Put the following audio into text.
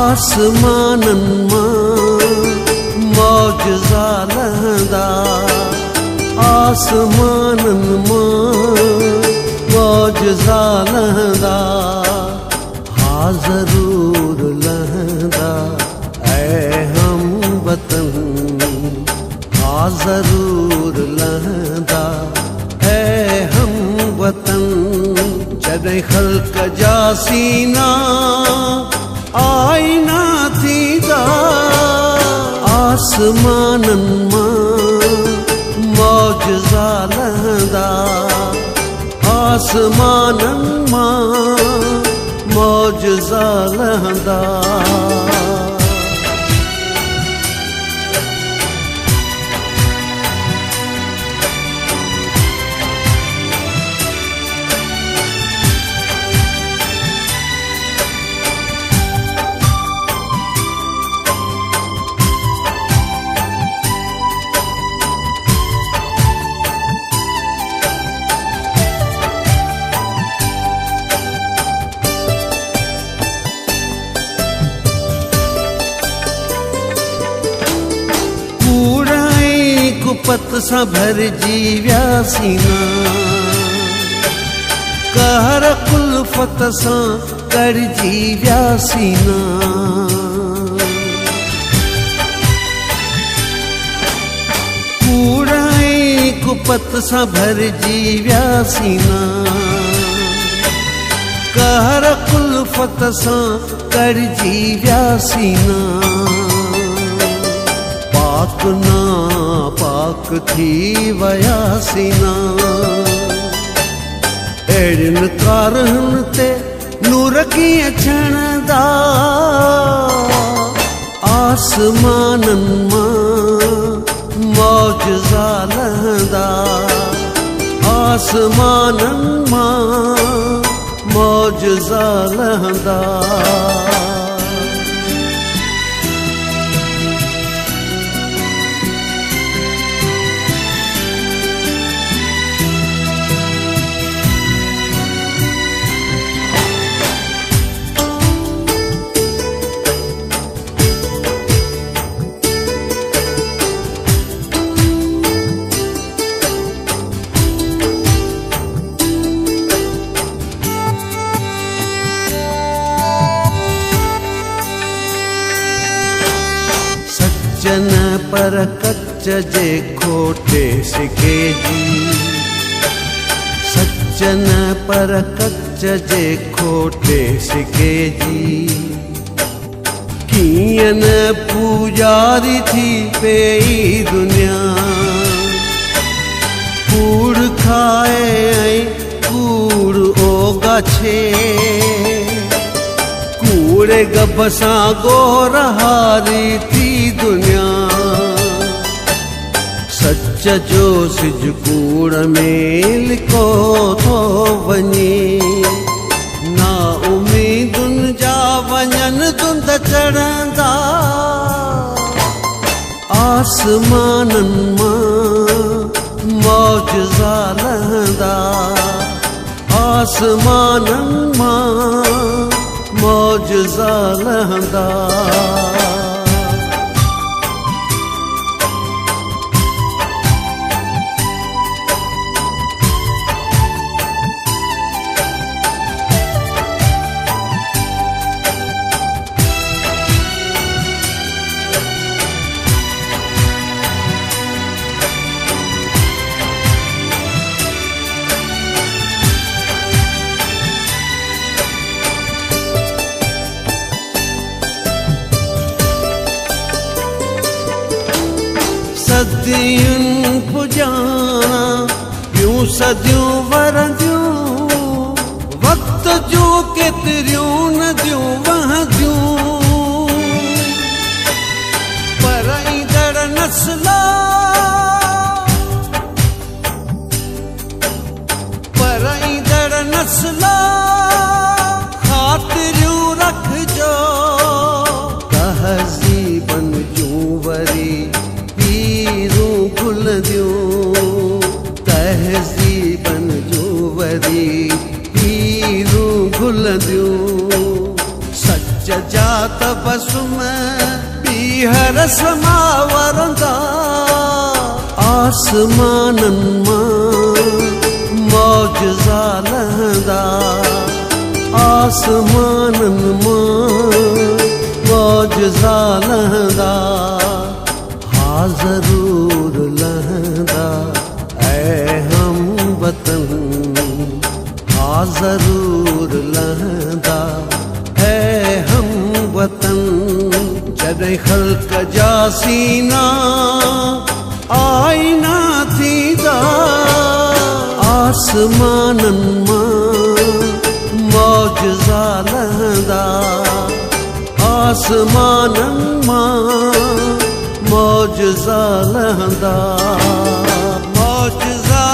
आसमानन मां मौजज़ा लहंदा, आसमानन मां मौजज़ा लहंदा, हा ज़रूर लहंदा ऐ हम वतन, हा ज़रूर लहंदा ऐ हम वतन। जॾहिं ख़ल्क़ जा सीना आईना थींदा, आसमानन मां मौजज़ा लहंदा, आसमानन मां मौजज़ा लहंदा। कुपत सां भरजी वियासीं ना, कहर कुल्फ़त सां करजी वियासीं ना, कूड़ ऐं कुपत सां भरजी वियासीं ना, कहर कुल्फ़त सां करजी वियासीं ना। पाक ना पाक थी वयासीं ना, अहिड़ियुनि कारहनि ते नूर कीअं छणंदा, आसमानन मां मौजज़ा लहंदा, आसमानन मां मौजज़ा लहंदा। सज्जन पर कच्च जे खोटे सिके जी, सज्जन पर कच्च जे खोटे सिके जी, कीअं न पूजारी थी पेई दुनिया, कूड़ खाए ऐं कूड़ ओगा छे, कूड़े गब सां गोरहारी थी दुनिया। सच जो सिज कूड़ में लिको थो वञे, ना उम्मीदुनि जा वञन धुंध चढ़ंदा, आसमानन मां मौजज़ा लहंदा, आसमानन मां मौजज़ा लहंदा। सदियुनि पुॼाणा ॿियूं सदियूं वरंदियूं, वक़्त जूं केतिरियूं नदियूं वहंदियूं, पर ईंदड़ नस्ला, पर ईंदड़ नस्ला ख़ातिरियूं रखजो, तहज़ीबनि जूं वरी तहज़ीबनि जो वरी पीरूं घुलंदियूं। सच कच्च जा तबसुम ॿीहर समा वरंदा आसमानन मां मौजज़ा लहंदा आसमानन मां मौजज़ा लहंदा हा ज़रूर लहंदा ऐ हमवतन हा ज़रूर लहंदा ऐ हमवतन जॾहिं ख़ल्क़ जा सीना आईना थींदा आसमानन मां मौजज़ा लहंदा आसमानन मां मौजज़ा लहंदा मौजज़ा